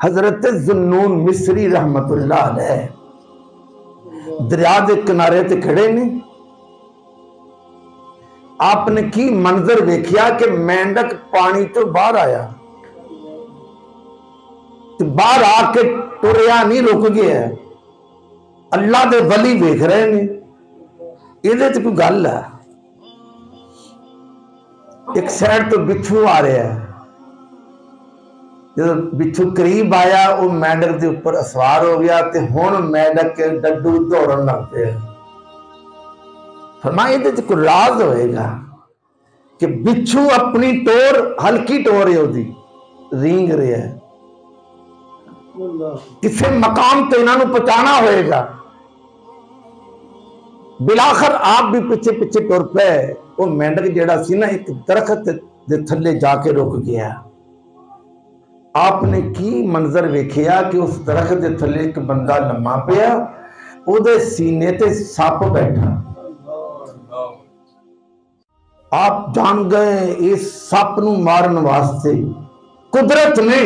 हजरत जुन्नून मिस्री रहमतुल्लाह अलैह दरिया के किनारे ते खड़े ने। आपने की मंजर देखिया कि मेंढक पानी तो बाहर आया, तो बाहर आके टुरिया नहीं, रुक गया। अल्लाह दे वली देख रहे ने, इहदे च कोई गल है। एक साइड तो बिच्छू आ रहा है, जो बिच्छू करीब आया वो मेंढक के ऊपर सवार हो गया, तो हुण मेंढक के डड्डू दौड़न लग पे। फरमाया इहदे च कोई राज होएगा कि बिच्छू अपनी टोर, हल्की टोर है उसदी, रींग रहा है, किसी मकाम तो इन्हों पहुंचाना होएगा। बिलाखर आप भी पीछे पीछे टुर पे। वो मेंढक जेड़ा सी ना एक दरखत दे थले जाके रुक गया। आपने की मंजर वेखिया कि उस दरखत के थले एक बंदा लम्मा पिया, उहदे सीने ते सप बैठा। आप जान गए इस सप नूं मारन वास्ते कुदरत ने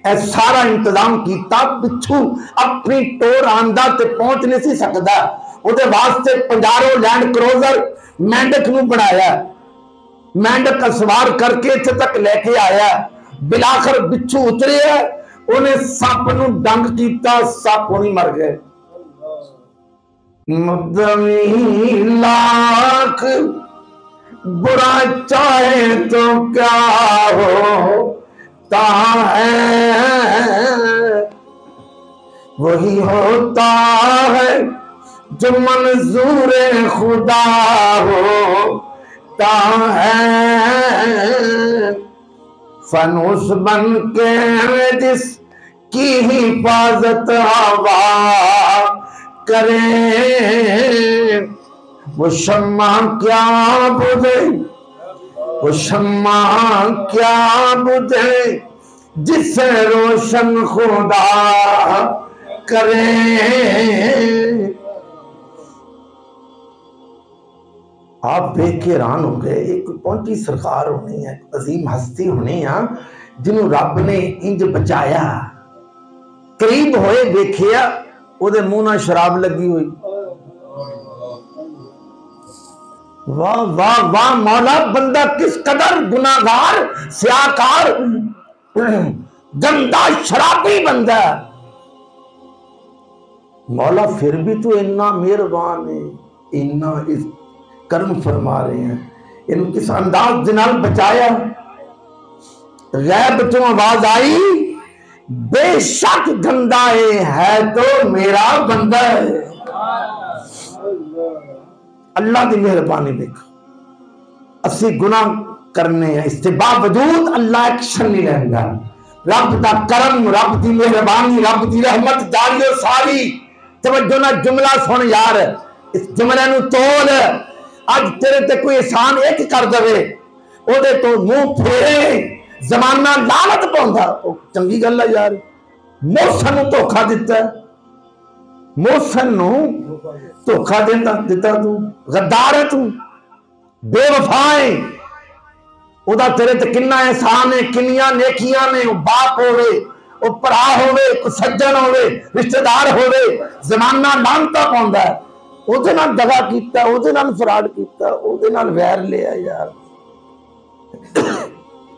सारा इंतजाम किया। बिच्छू अपनी टोर आंदा ते पहुंच नहीं सी सकता, उहदे वास्ते पंजारो लैंड क्रूजर मेंढक नूं बनाया, मेंढक का सवार करके इत्थे तक लेके आया। बिलाखर बिच्छू उतरे, उन्हें सप नूं डंग कीता, सप नहीं मर गए। मुद्दमी लाख बुरा चाहे तो क्या होता है, वही होता है जो मंजूर खुदा होता है। फनूस बन के जिसकी हिफाजत हवा करे, वो शम्मा क्या बुझे, वो शम्मा क्या बुझे जिसे रोशन खुदा करे। आप देख के हैरान हो गए, एक पहुंची सरकार होनी है, अजीम हस्ती होनी है जिन्हों रब ने इंज बचाया। करीब होए देखिया उहदे मुंह नाल शराब लगी हुई। वाह वाह वाह मौला, बंदा किस कदर गुनाहगार, स्याकार, गंदा शराबी बंदा। मौला फिर भी तो इन्ना मेहरबान है, इन्ना इस कर्म फरमा रहे हैं। इन किस अंदाज दे नाल बचाया। गैब तो आवाज आई, बेशक गंदा है तो मेरा बंदा है। अल्लाह की मेहरबानी देखो, असी गुनाह करने हैं, इसके बावजूद अल्लाह एक्शन नहीं लेंदा। रब का करम, रब की मेहरबानी, रब की रहमत जारी सारी। तवज्जो ना जुमला सुन यार, इस जुमले नूं तोल। अज तेरे ते कोई एहसान एक कर दे, ओदे तो मुंह फेरे, जमाना लानत पाउंदा। चंगी गल है यार। मोहसन नूं धोखा दिता, मोहसन नूं धोखा दिता तू, गद्दार है तू, बेवफा है। उदा तेरे ते किन्ना एहसान है, किन्नियां नेकियां ने। बाप होवे, वो भरा होवे, कोई सज्जन होवे, रिश्तेदार होवे, जमाना लानता पाउंदा है। उहदे नाल दगा कीता, उहदे नाल फ्रॉड कीता, उहदे नाल वैर लिया यार।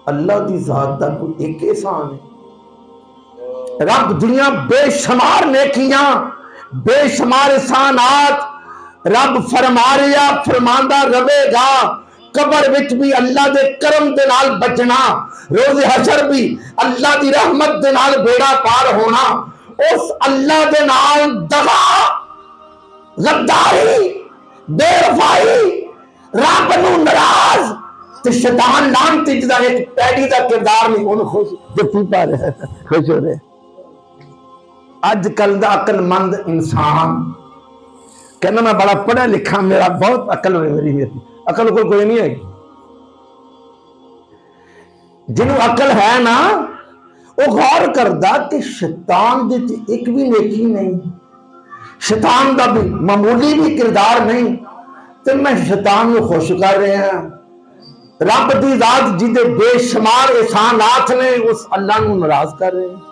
अल्लाह की जात दा कोई एक एहसान है। रब दुनिया बेशुमार नेकियां, बेशुमार एहसानात रब फरमा रहा, फरमांदा रहेगा। कबर विच भी अल्लाह दे करम दे नाल बचना, रोज़े हशर भी अल्लाह दी रहमत दे नाल बेड़ा पार होना। उस अल्लाह दे नाल दगा, गद्दारी, बेवफाई, रब नूं नाराज ते शैतान लानती दा एक पैड़ी दा किरदार नहीं। उन खुश जफ्फी पा रहे, खुश हो रहे। अजकल दा अकलमंद इंसान कहना मैं बड़ा पढ़ा लिखा, मेरा बहुत अकल है, मेरी अकल कोई नहीं है। जिन्हों अकल है ना वो गौर करदा कि शैतान दी एक भी नेकी नहीं, शैतान का भी मामूली भी किरदार नहीं, तो मैं शैतान को खुश कर रहे हैं। रब की जात जिदे बेशुमार एहसानात ने, उस अल्लाह को नाराज कर रहे हैं।